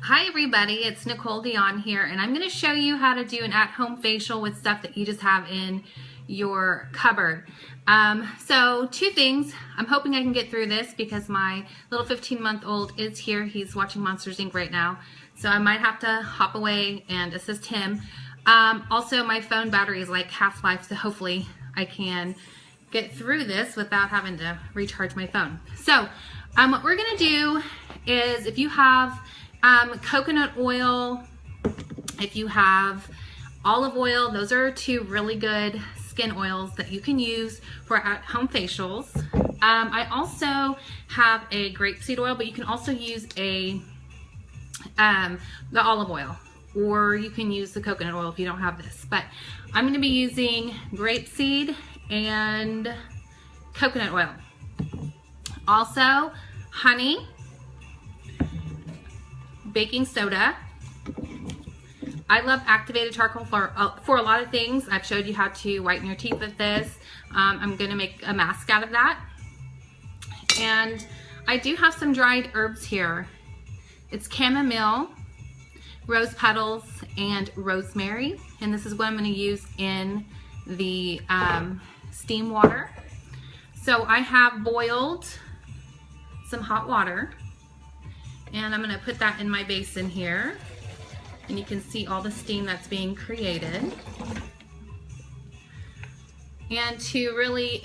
Hi everybody, it's Nicole Dionne here, and I'm going to show you how to do an at-home facial with stuff that you just have in your cupboard. So two things. I'm hoping I can get through this because my little 15-month-old is here. He's watching Monsters Inc. right now, so I might have to hop away and assist him. Also, my phone battery is like half-life, so hopefully I can get through this without having to recharge my phone. So what we're going to do is, if you have coconut oil, if you have olive oil, those are two really good skin oils that you can use for at-home facials. I also have a grape seed oil, but you can also use the olive oil, or you can use the coconut oil if you don't have this. But I'm going to be using grape seed and coconut oil. Also, honey, baking soda. I love activated charcoal for a lot of things. I've showed you how to whiten your teeth with this. I'm going to make a mask out of that. And I do have some dried herbs here. It's chamomile, rose petals, and rosemary. And this is what I'm going to use in the steam water. So I have boiled some hot water, and I'm going to put that in my basin here, and you can see all the steam that's being created. And to really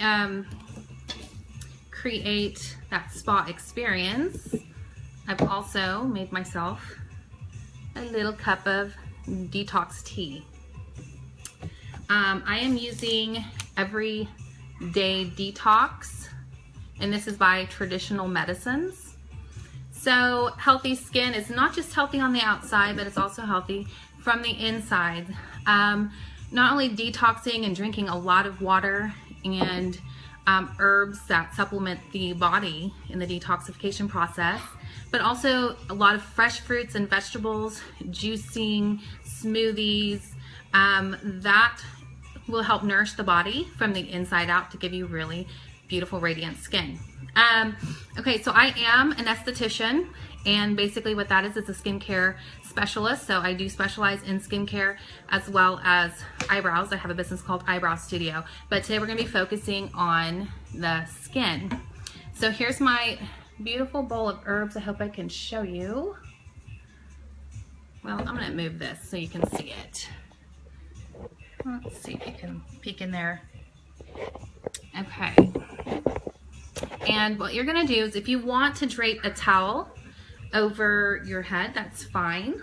create that spa experience, I've also made myself a little cup of detox tea. I am using Everyday Detox, and this is by Traditional Medicines. So healthy skin is not just healthy on the outside, but it's also healthy from the inside. Not only detoxing and drinking a lot of water and herbs that supplement the body in the detoxification process, but also a lot of fresh fruits and vegetables, juicing, smoothies, that will help nourish the body from the inside out to give you really beautiful, radiant skin. Okay, so I am an esthetician, and basically what that is a skincare specialist. So I do specialize in skincare as well as eyebrows. I have a business called Eyebrow Studio, but today we're going to be focusing on the skin. So here's my beautiful bowl of herbs. I hope I can show you. Well, I'm going to move this so you can see it. Let's see if you can peek in there. Okay. And what you're going to do is, if you want to drape a towel over your head, that's fine.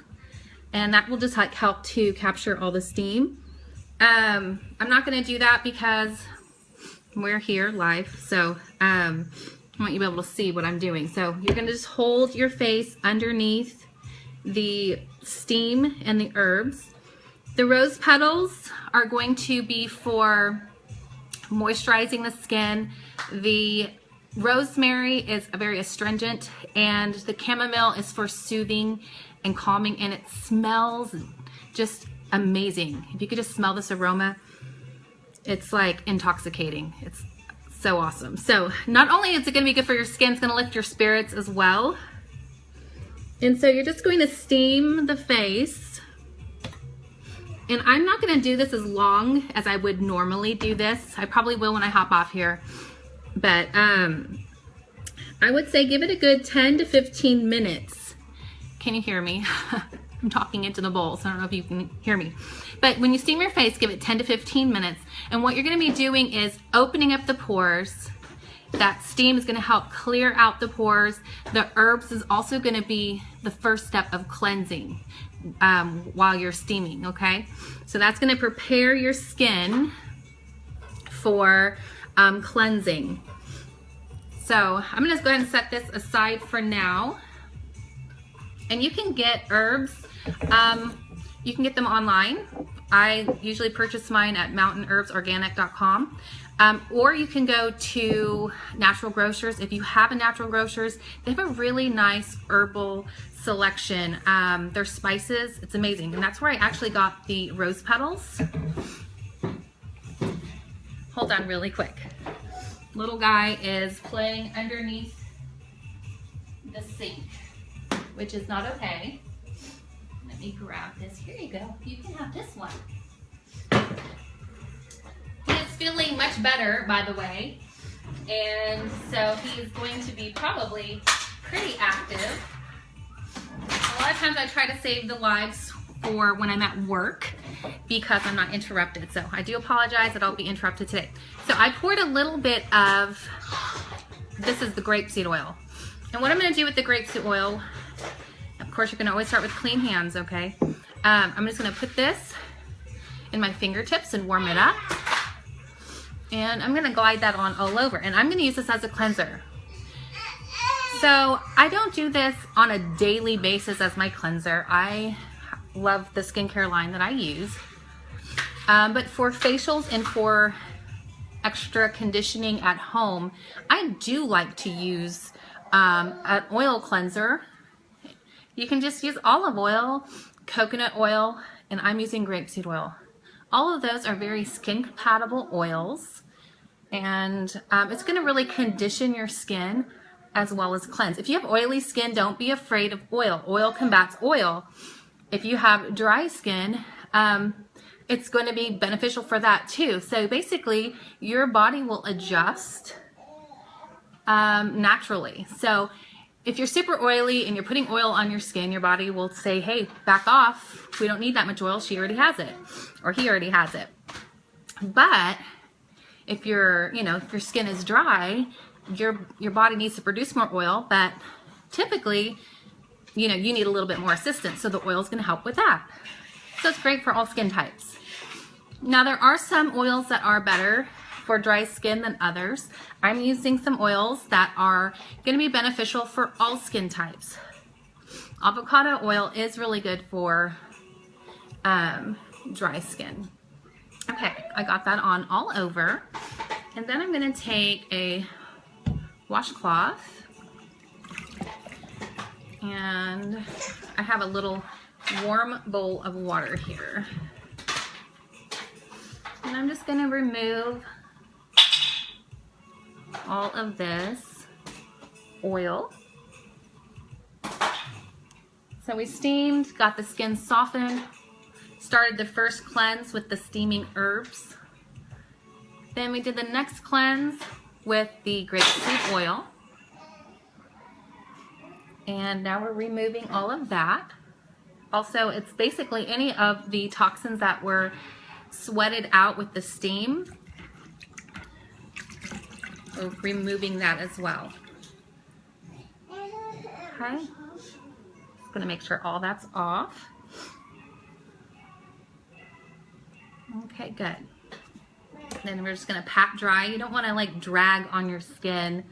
And that will just like help to capture all the steam. I'm not going to do that because we're here live. So I want you to be able to see what I'm doing. So you're going to just hold your face underneath the steam and the herbs. The rose petals are going to be for moisturizing the skin. The rosemary is a very astringent, and the chamomile is for soothing and calming, and it smells just amazing. If you could just smell this aroma, it's like intoxicating. It's so awesome. So not only is it going to be good for your skin, it's going to lift your spirits as well. And so you're just going to steam the face. And I'm not going to do this as long as I would normally do this. I probably will when I hop off here. But I would say give it a good 10 to 15 minutes. Can you hear me? I'm talking into the bowl, so I don't know if you can hear me. But when you steam your face, give it 10 to 15 minutes. And what you're going to be doing is opening up the pores. That steam is going to help clear out the pores. The herbs is also going to be the first step of cleansing while you're steaming, okay? So that's going to prepare your skin for cleansing. So I'm going to go ahead and set this aside for now. And you can get herbs, you can get them online. I usually purchase mine at mountainherbsorganic.com. Or you can go to Natural Grocers. If you have a Natural Grocers, they have a really nice herbal selection. Their spices, it's amazing. And that's where I actually got the rose petals. Hold on really quick. Little guy is playing underneath the sink, which is not okay. Let me grab this. Here you go. You can have this one. He's feeling much better, by the way. And so he's going to be probably pretty active. A lot of times I try to save the lives for when I'm at work because I'm not interrupted. So I do apologize that I'll be interrupted today. So I poured a little bit of, this is the grape seed oil. And what I'm going to do with the grape seed oil, of course you're going to always start with clean hands, okay? I'm just going to put this in my fingertips and warm it up. And I'm going to glide that on all over. And I'm going to use this as a cleanser. So I don't do this on a daily basis as my cleanser. I love the skincare line that I use. But for facials and for extra conditioning at home, I do like to use an oil cleanser. You can just use olive oil, coconut oil, and I'm using grapeseed oil. All of those are very skin compatible oils, and it's going to really condition your skin as well as cleanse. If you have oily skin, don't be afraid of oil. Oil combats oil. If you have dry skin, it's going to be beneficial for that too. So basically, your body will adjust naturally. So if you're super oily and you're putting oil on your skin, your body will say, hey, back off. We don't need that much oil. She already has it, or he already has it. But if your skin is dry, your body needs to produce more oil, but typically, you need a little bit more assistance. So the oil is going to help with that. So it's great for all skin types. Now there are some oils that are better for dry skin than others. I'm using some oils that are going to be beneficial for all skin types. Avocado oil is really good for dry skin. Okay, I got that on all over. And then I'm going to take a washcloth, and I have a little warm bowl of water here. And I'm just going to remove all of this oil. So we steamed, got the skin softened, started the first cleanse with the steaming herbs. Then we did the next cleanse with the grape seed oil. And now we're removing all of that. Also, it's basically any of the toxins that were sweated out with the steam. We're removing that as well. Okay. Just gonna make sure all that's off. Okay, good. Then we're just gonna pat dry. You don't want to like drag on your skin.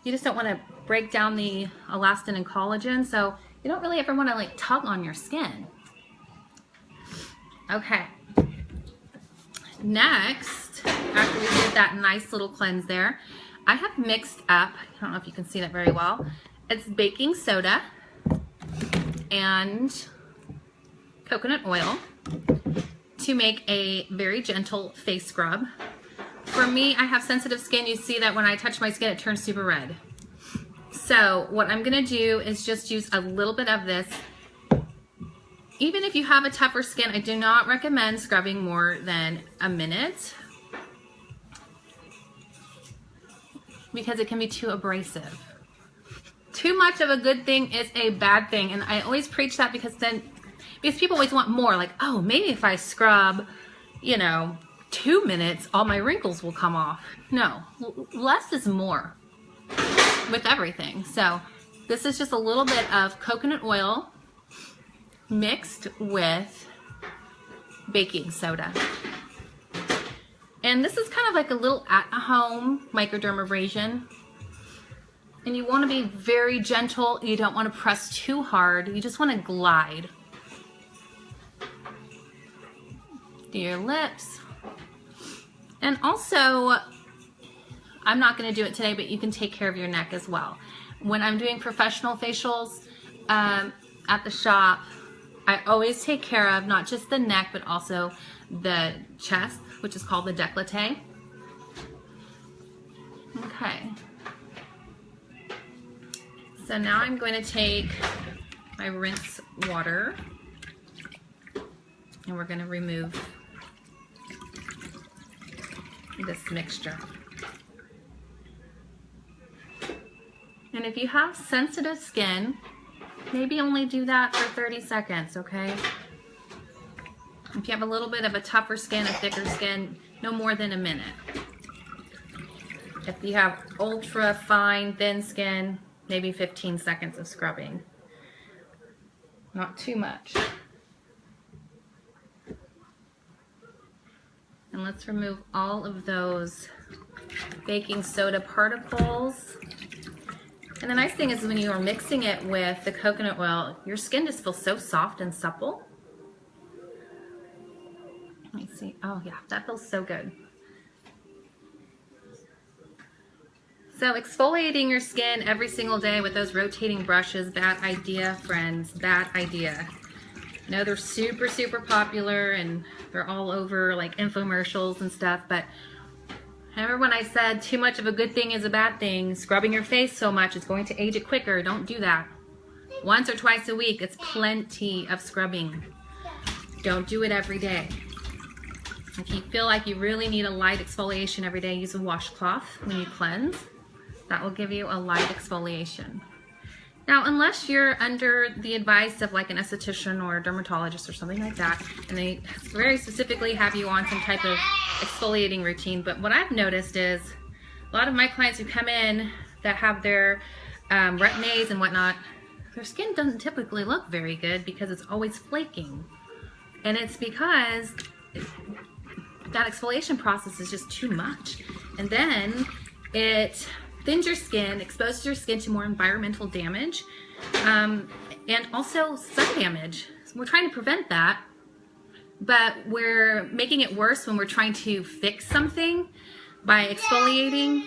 You just don't want to break down the elastin and collagen, so you don't really ever want to like tug on your skin. Okay. Next, after we did that nice little cleanse there, I have mixed up, I don't know if you can see that very well, it's baking soda and coconut oil to make a very gentle face scrub. For me, I have sensitive skin. You see that when I touch my skin, it turns super red. So what I'm gonna do is just use a little bit of this. Even if you have a tougher skin, I do not recommend scrubbing more than a minute because it can be too abrasive. Too much of a good thing is a bad thing, and I always preach that because people always want more, like, oh, maybe if I scrub, 2 minutes, all my wrinkles will come off. No, less is more with everything. So this is just a little bit of coconut oil mixed with baking soda. And this is kind of like a little at-home microdermabrasion. And you want to be very gentle. You don't want to press too hard. You just want to glide. Do your lips. And also, I'm not going to do it today, but you can take care of your neck as well. When I'm doing professional facials at the shop, I always take care of not just the neck, but also the chest, which is called the décolleté. Okay. So now I'm going to take my rinse water and we're going to remove this mixture. And if you have sensitive skin, maybe only do that for 30 seconds, okay? If you have a little bit of a tougher skin, a thicker skin, no more than a minute. If you have ultra fine, thin skin, maybe 15 seconds of scrubbing. Not too much. And let's remove all of those baking soda particles. And the nice thing is when you are mixing it with the coconut oil, your skin just feels so soft and supple. Let me see. Oh yeah, that feels so good. So exfoliating your skin every single day with those rotating brushes, bad idea, friends, bad idea. I know they're super, super popular and they're all over like infomercials and stuff, but remember when I said too much of a good thing is a bad thing? Scrubbing your face so much is going to age it quicker. Don't do that. Once or twice a week, it's plenty of scrubbing. Don't do it every day. If you feel like you really need a light exfoliation every day, use a washcloth when you cleanse. That will give you a light exfoliation. Now, unless you're under the advice of like an esthetician or a dermatologist or something like that, and they very specifically have you on some type of exfoliating routine, but what I've noticed is a lot of my clients who come in that have their retin-A's and whatnot, their skin doesn't typically look very good because it's always flaking. And it's because that exfoliation process is just too much. And then it thins your skin, exposes your skin to more environmental damage, and also sun damage. So we're trying to prevent that, but we're making it worse when we're trying to fix something by exfoliating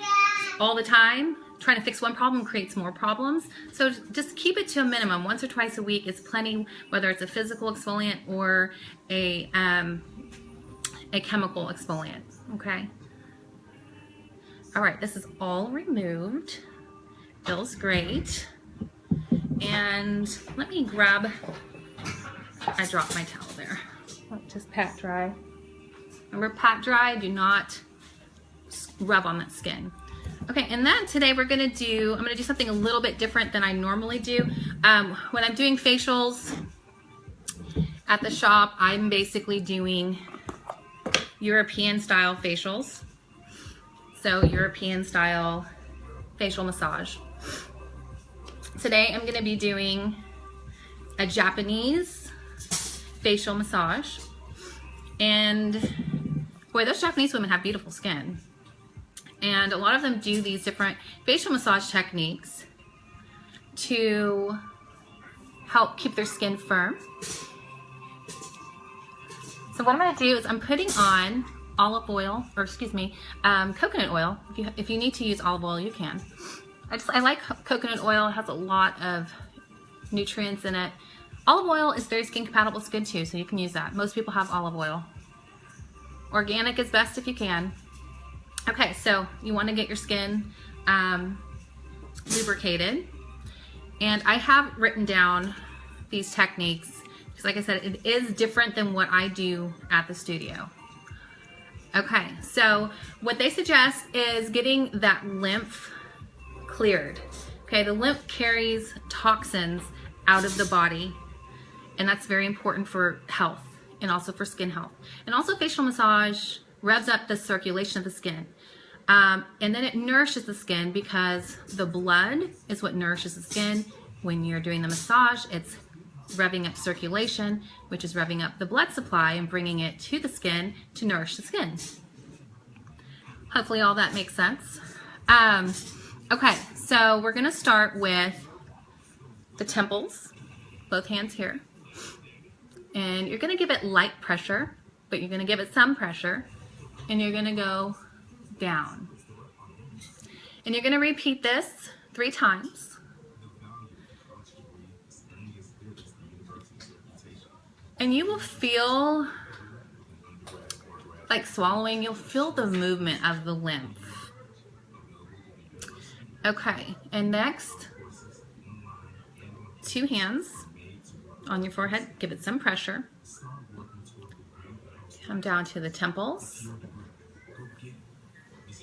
all the time. Trying to fix one problem creates more problems. So just keep it to a minimum. Once or twice a week is plenty, whether it's a physical exfoliant or a chemical exfoliant, okay? All right, this is all removed. Feels great. And let me grab, I dropped my towel there. Just pat dry. Remember, pat dry, do not rub on that skin. Okay, and then today I'm gonna do something a little bit different than I normally do. When I'm doing facials at the shop, I'm basically doing European style facials. So European style facial massage. Today I'm gonna be doing a Japanese facial massage. And boy, those Japanese women have beautiful skin. And a lot of them do these different facial massage techniques to help keep their skin firm. So what I'm gonna do is I'm putting on olive oil, or excuse me, coconut oil. If you need to use olive oil, you can. I like coconut oil. It has a lot of nutrients in it. Olive oil is very skin compatible. It's good too, so you can use that. Most people have olive oil. Organic is best if you can. Okay, so you want to get your skin lubricated. And I have written down these techniques because, like I said, it is different than what I do at the studio. Okay, so what they suggest is getting that lymph cleared. Okay, the lymph carries toxins out of the body, and that's very important for health and also for skin health. And also facial massage revs up the circulation of the skin. And then it nourishes the skin because the blood is what nourishes the skin. When you're doing the massage, it's revving up circulation, which is revving up the blood supply and bringing it to the skin to nourish the skin. Hopefully all that makes sense. Okay, so we're gonna start with the temples, both hands here. And you're gonna give it light pressure, but you're gonna give it some pressure, and you're gonna go down. And you're gonna repeat this 3 times. And you will feel like swallowing, you'll feel the movement of the lymph. Okay, and next, 2 hands on your forehead, give it some pressure. Come down to the temples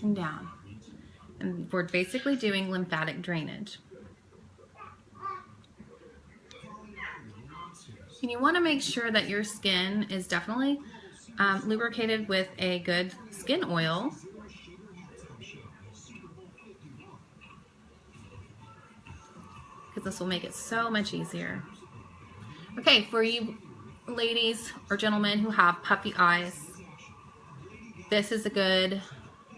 and down. And we're basically doing lymphatic drainage. And you want to make sure that your skin is definitely lubricated with a good skin oil. Because this will make it so much easier. Okay, for you ladies or gentlemen who have puffy eyes, this is a good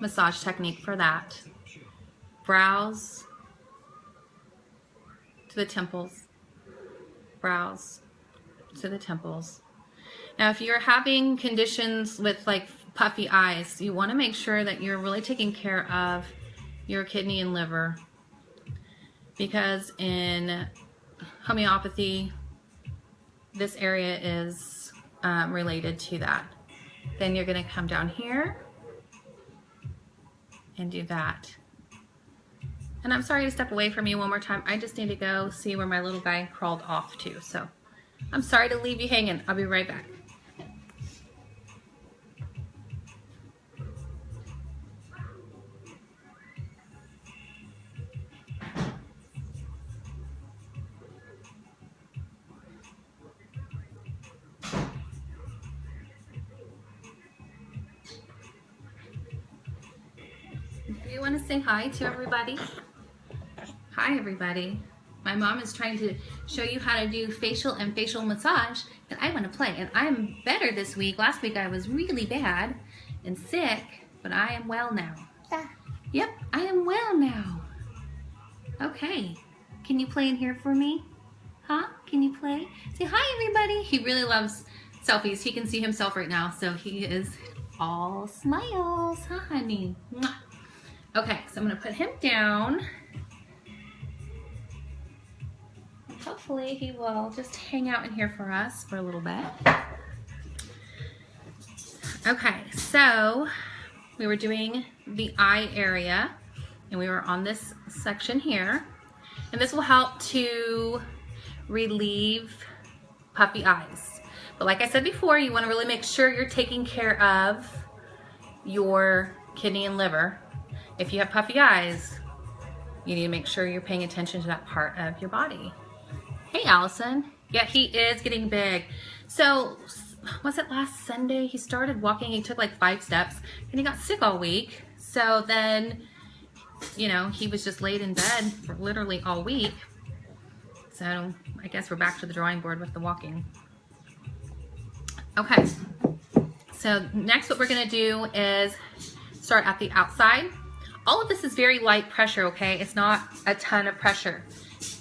massage technique for that. Brows to the temples, brows to the temples. Now, if you're having conditions with like puffy eyes, you want to make sure that you're really taking care of your kidney and liver, because in homeopathy, this area is related to that. Then you're going to come down here and do that. And I'm sorry to step away from you one more time. I just need to go see where my little guy crawled off to. So I'm sorry to leave you hanging. I'll be right back. Do you want to say hi to everybody? Hi everybody. My mom is trying to show you how to do facial and facial massage, and I want to play. And I'm better this week. Last week I was really bad and sick, but I am well now. Yep, I am well now. Okay, can you play in here for me? Huh? Can you play? Say hi everybody. He really loves selfies. He can see himself right now, so he is all smiles. Huh, honey? Mwah. Okay, so I'm going to put him down. Hopefully he will just hang out in here for us for a little bit. Okay, so we were doing the eye area, and we were on this section here. And this will help to relieve puffy eyes. But like I said before, you want to really make sure you're taking care of your kidney and liver. If you have puffy eyes, you need to make sure you're paying attention to that part of your body. Hey, Allison. Yeah, he is getting big. So, was it last Sunday? He started walking. He took like 5 steps, and he got sick all week. So then, you know, he was just laid in bed for literally all week. So I guess we're back to the drawing board with the walking. Okay. So next what we're going to do is start at the outside. All of this is very light pressure, okay? It's not a ton of pressure.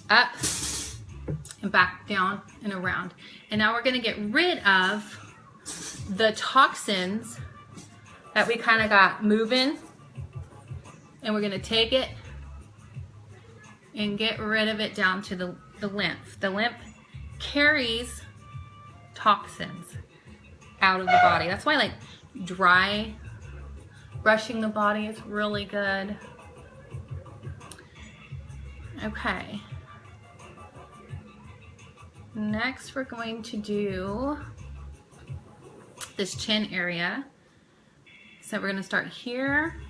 Up and back, down and around. And now we're gonna get rid of the toxins that we kind of got moving. And we're gonna take it and get rid of it down to the lymph. The lymph carries toxins out of the body. That's why like dry brushing the body is really good. Okay. Next, we're going to do this chin area. So we're going to start here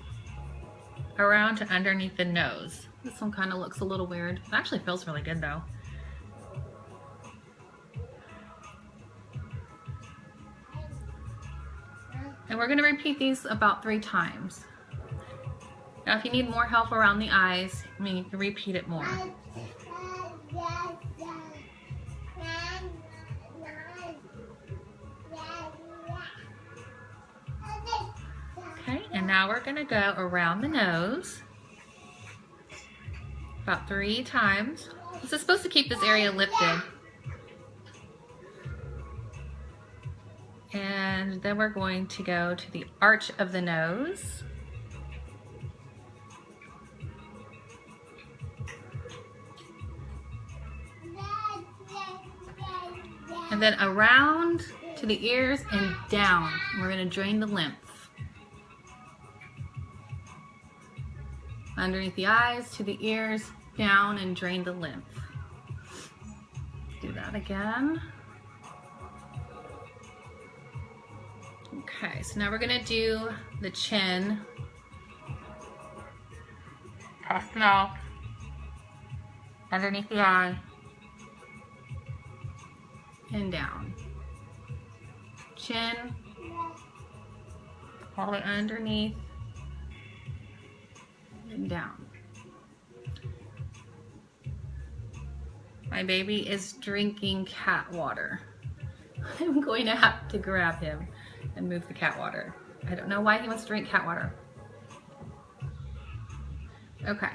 around to underneath the nose. This one kind of looks a little weird. It actually feels really good though. And we're going to repeat these about 3 times. Now if you need more help around the eyes, I mean, you can repeat it more. Okay, and now we're going to go around the nose about 3 times. This is supposed to keep this area lifted. And then we're going to go to the arch of the nose. And then around to the ears and down. We're going to drain the lymph. Underneath the eyes, to the ears, down, and drain the lymph. do that again. Okay, so now we're gonna do the chin. Past the mouth, underneath the eye, and down. Chin, all the way underneath, and down. My baby is drinking cat water. I'm going to have to grab him and move the cat water. I don't know why he wants to drink cat water. Okay,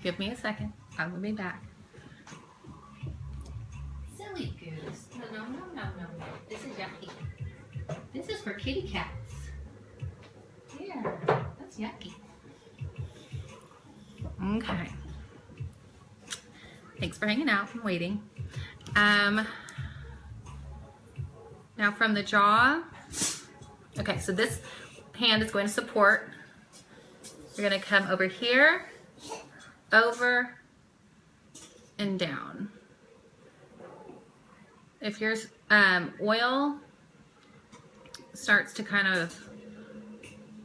give me a second. I will be back. Silly goose. No, no, no, no, no, no. This is yucky. This is for kitty cats. Here, that's yucky. Okay. Thanks for hanging out and waiting. Now from the jaw, okay, so this hand is going to support. You're going to come over here, over, and down. If your oil starts to kind of,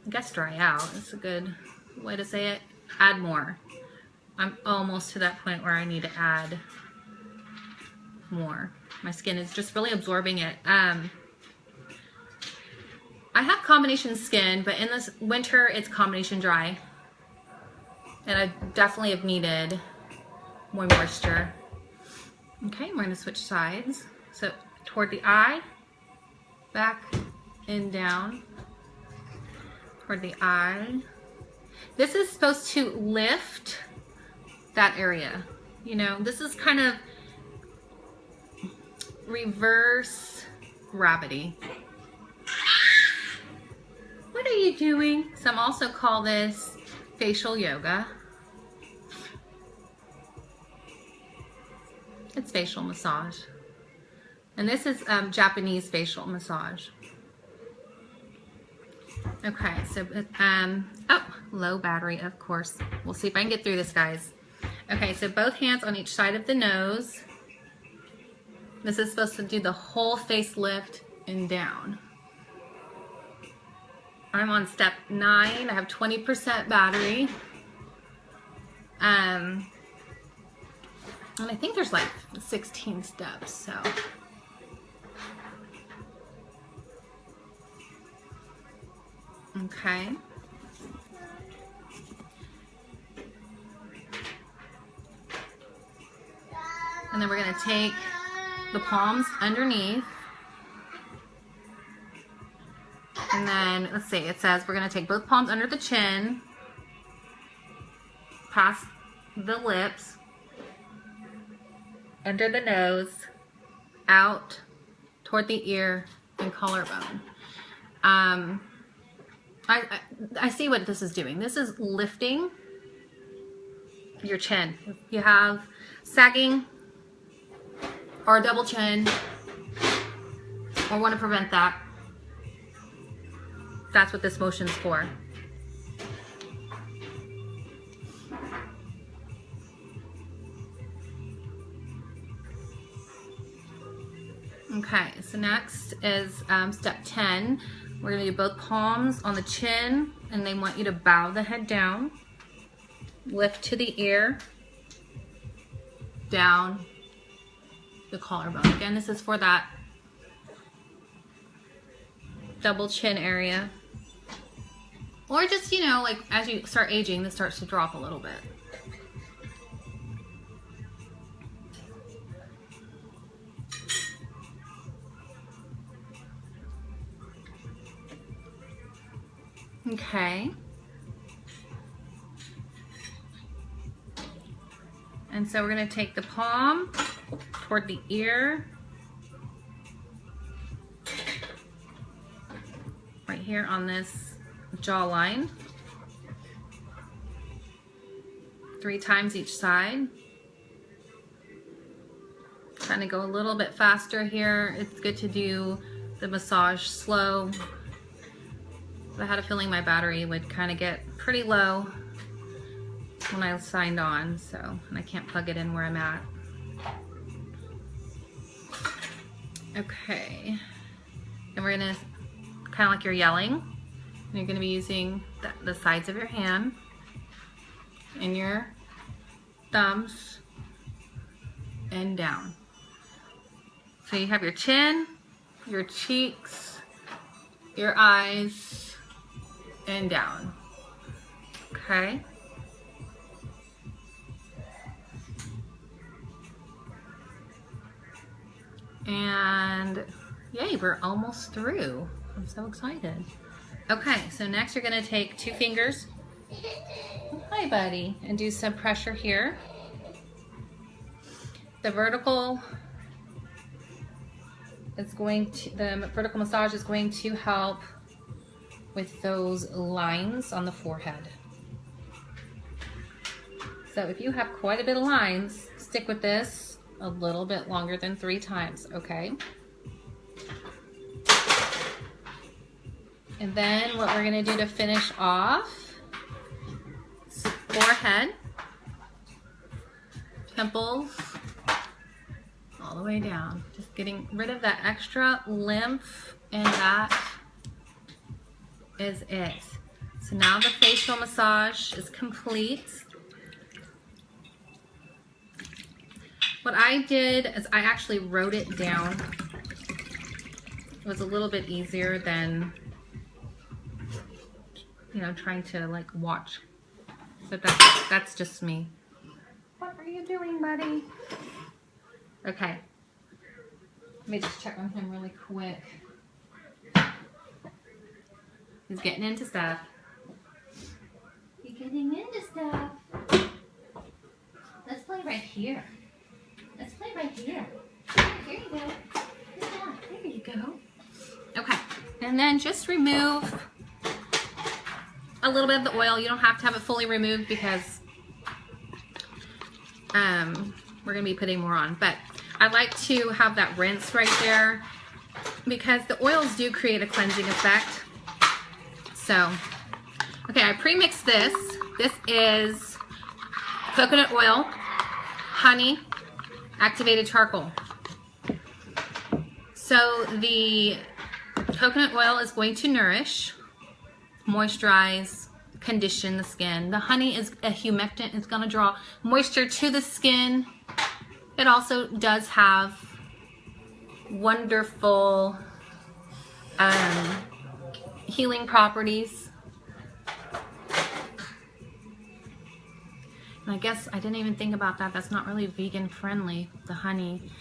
I guess, dry out, it's a good way to say it, add more. I'm almost to that point where I need to add more. My skin is just really absorbing it. I have combination skin, but in this winter it's combination dry. And I definitely have needed more moisture. Okay, we're gonna switch sides. So toward the eye, back and down. Toward the eye. This is supposed to lift that area. You know, this is kind of reverse gravity. What are you doing? Some also call this facial yoga. It's facial massage. And this is Japanese facial massage. Okay, so, oh, low battery, of course. We'll see if I can get through this, guys. Okay, so both hands on each side of the nose. This is supposed to do the whole face lift and down. I'm on step 9. I have 20% battery. And I think there's like 16 steps, so. Okay. And then we're going to take the palms underneath. And then, let's see, it says we're going to take both palms under the chin, past the lips, under the nose, out toward the ear and collarbone. I see what this is doing. This is lifting your chin. If you have sagging or a double chin or want to prevent that, that's what this motion's for. Okay, so next is step 10. We're going to do both palms on the chin, and they want you to bow the head down, lift to the ear, down the collarbone. Again, this is for that double chin area. Or just, you know, like as you start aging, this starts to drop a little bit. Okay. And so we're going to take the palm toward the ear, right here on this jawline, 3 times each side. Trying to go a little bit faster here. It's good to do the massage slow. I had a feeling my battery would kind of get pretty low when I signed on, so, and I can't plug it in where I'm at. Okay. And we're gonna, kind of like you're yelling, and you're gonna be using the sides of your hand and your thumbs and down. So you have your chin, your cheeks, your eyes, and down. Okay. And yay, we're almost through. I'm so excited. Okay, so next you're gonna take 2 fingers, hi buddy, and do some pressure here. The vertical massage is going to help with those lines on the forehead. So if you have quite a bit of lines, stick with this a little bit longer than 3 times, okay? And then what we're gonna do to finish off, forehead, temples, all the way down. Just getting rid of that extra lymph, and that is it. So now the facial massage is complete. What I did is I actually wrote it down. It was a little bit easier than, you know, trying to like watch. But that's just me. What are you doing, buddy? Okay. Let me just check on him really quick. He's getting into stuff. He's getting into stuff. Let's play right here. Let's play right here. Here you go. Yeah, there you go. Okay, and then just remove a little bit of the oil. You don't have to have it fully removed because we're gonna be putting more on. But I like to have that rinse right there because the oils do create a cleansing effect. So, okay, I pre-mixed this. This is coconut oil, honey, activated charcoal. So the coconut oil is going to nourish, moisturize, condition the skin. The honey is a humectant. It's going to draw moisture to the skin. It also does have wonderful healing properties. And I guess I didn't even think about that. That's not really vegan friendly, the honey.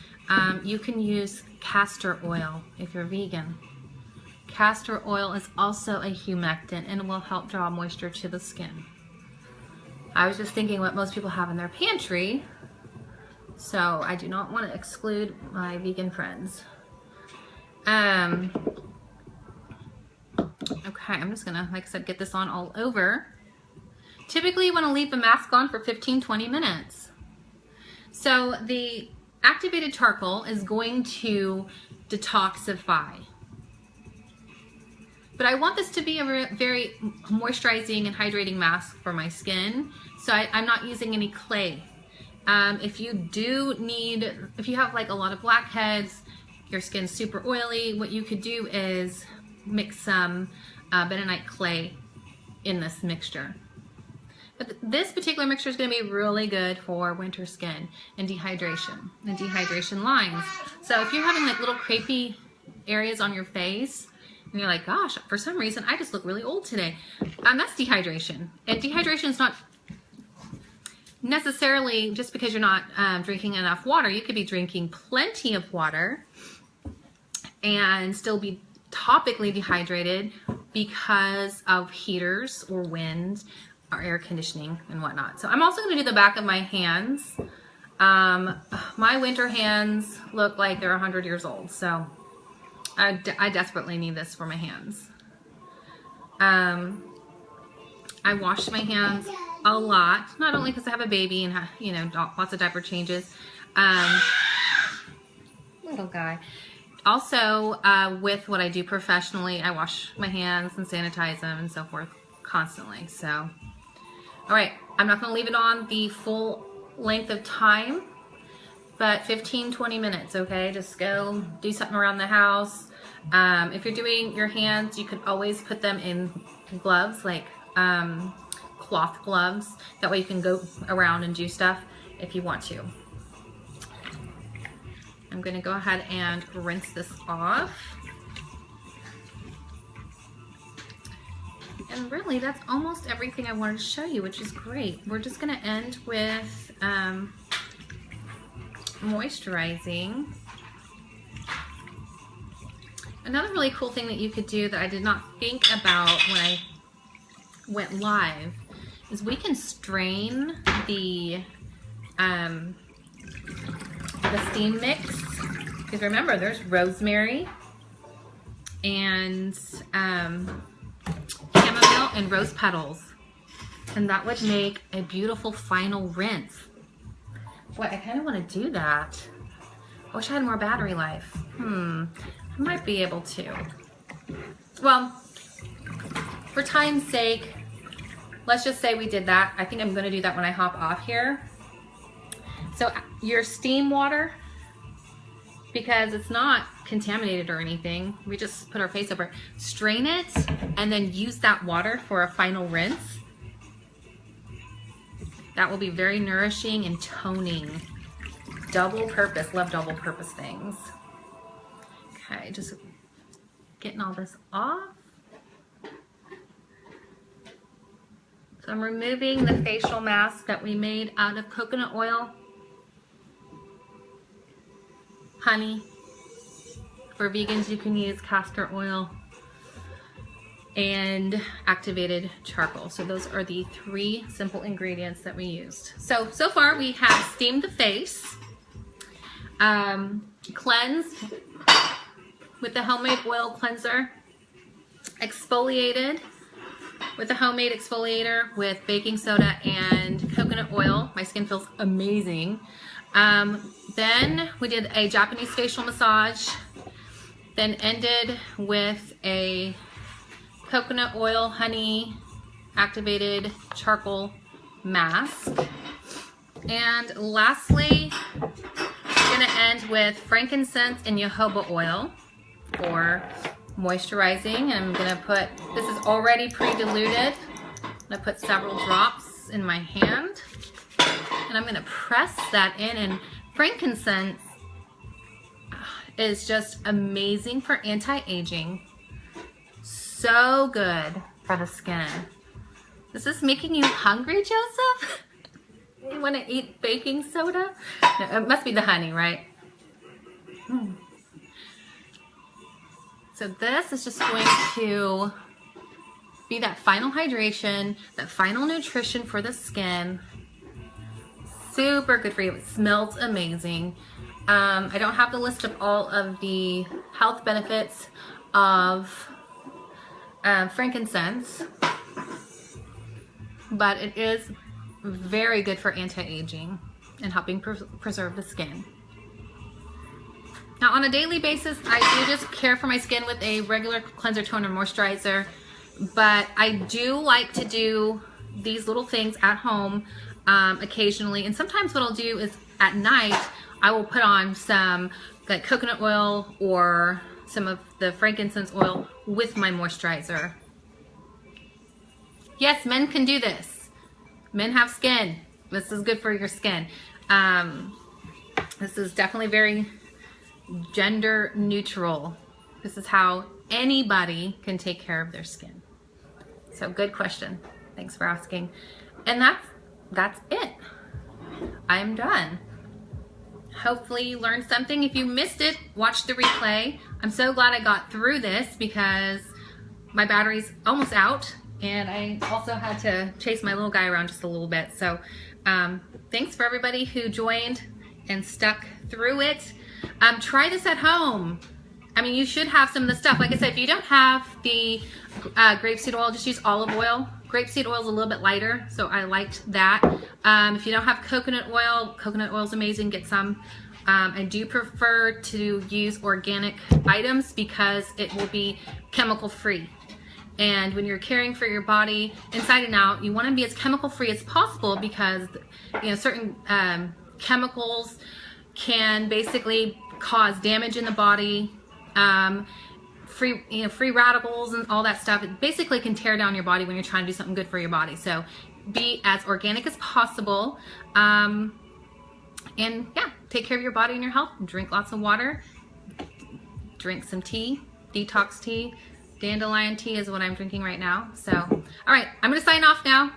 You can use castor oil if you're vegan. Castor oil is also a humectant and will help draw moisture to the skin. I was just thinking what most people have in their pantry, so I do not want to exclude my vegan friends. Okay, I'm just gonna, like I said, get this on all over. Typically you want to leave the mask on for 15-20 minutes. So the activated charcoal is going to detoxify. But I want this to be a very moisturizing and hydrating mask for my skin, so I'm not using any clay. If you have like a lot of blackheads, your skin's super oily, what you could do is mix some bentonite clay in this mixture. But this particular mixture is going to be really good for winter skin and dehydration lines. So if you're having like little crepey areas on your face, and you're like, gosh, for some reason, I just look really old today. That's dehydration. And dehydration is not necessarily just because you're not drinking enough water. You could be drinking plenty of water and still be topically dehydrated because of heaters or wind or air conditioning and whatnot. So I'm also going to do the back of my hands. My winter hands look like they're 100 years old. So I desperately need this for my hands. I wash my hands a lot, not only because I have a baby and you know, lots of diaper changes. Little guy. Also, with what I do professionally, I wash my hands and sanitize them and so forth constantly. So, all right, I'm not going to leave it on the full length of time. but 15-20 minutes, okay? Just go do something around the house. If you're doing your hands, you could always put them in gloves, like cloth gloves. That way you can go around and do stuff if you want to. I'm gonna go ahead and rinse this off. And really, that's almost everything I wanted to show you, which is great. We're just gonna end with moisturizing. Another really cool thing that you could do that I did not think about when I went live is we can strain the steam mix. Because remember, there's rosemary and chamomile and rose petals. And that would make a beautiful final rinse. Boy, I kind of want to do that. I wish I had more battery life. I might be able to. Well, for time's sake, let's just say we did that. I think I'm going to do that when I hop off here. So your steam water, because it's not contaminated or anything, we just put our face over it, strain it, and then use that water for a final rinse. That will be very nourishing and toning. Double purpose, love double purpose things. Okay, just getting all this off. So I'm removing the facial mask that we made out of coconut oil, honey. For vegans, you can use castor oil and activated charcoal. So those are the 3 simple ingredients that we used. So far we have steamed the face, cleansed with the homemade oil cleanser, exfoliated with a homemade exfoliator with baking soda and coconut oil. My skin feels amazing. Then we did a Japanese facial massage, then ended with a coconut oil, honey, activated charcoal mask. And lastly, we're gonna end with frankincense and jojoba oil for moisturizing. I'm gonna put, this is already pre-diluted. I'm gonna put several drops in my hand and I'm gonna press that in. And frankincense is just amazing for anti-aging. So good for the skin. Is this making you hungry, Joseph? You want to eat baking soda? No, it must be the honey, right? So this is just going to be that final hydration, that final nutrition for the skin. Super good for you. It smells amazing. I don't have the list of all of the health benefits of frankincense, but it is very good for anti-aging and helping preserve the skin. Now on a daily basis, I do just care for my skin with a regular cleanser, toner, moisturizer, but I do like to do these little things at home occasionally. And sometimes what I'll do is at night, I will put on some like coconut oil or some of the frankincense oil with my moisturizer. Yes, men can do this. Men have skin. This is good for your skin. This is definitely very gender neutral. This is how anybody can take care of their skin. So good question. Thanks for asking. And that's it. I'm done. Hopefully you learned something. If you missed it, watch the replay. I'm so glad I got through this because my battery's almost out and I also had to chase my little guy around just a little bit. So thanks for everybody who joined and stuck through it. Try this at home. I mean, you should have some of the stuff. Like I said, if you don't have the grapeseed oil, just use olive oil. Grapeseed oil is a little bit lighter, so I liked that. If you don't have coconut oil is amazing. Get some. I do prefer to use organic items because it will be chemical free. And when you're caring for your body inside and out, you want to be as chemical free as possible because certain chemicals can basically cause damage in the body, free radicals and all that stuff. It basically can tear down your body when you're trying to do something good for your body. So be as organic as possible, and yeah, take care of your body and your health. Drink lots of water, drink some tea, detox tea. Dandelion tea is what I'm drinking right now. So, all right, I'm gonna sign off now,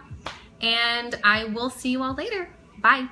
and I will see you all later. Bye.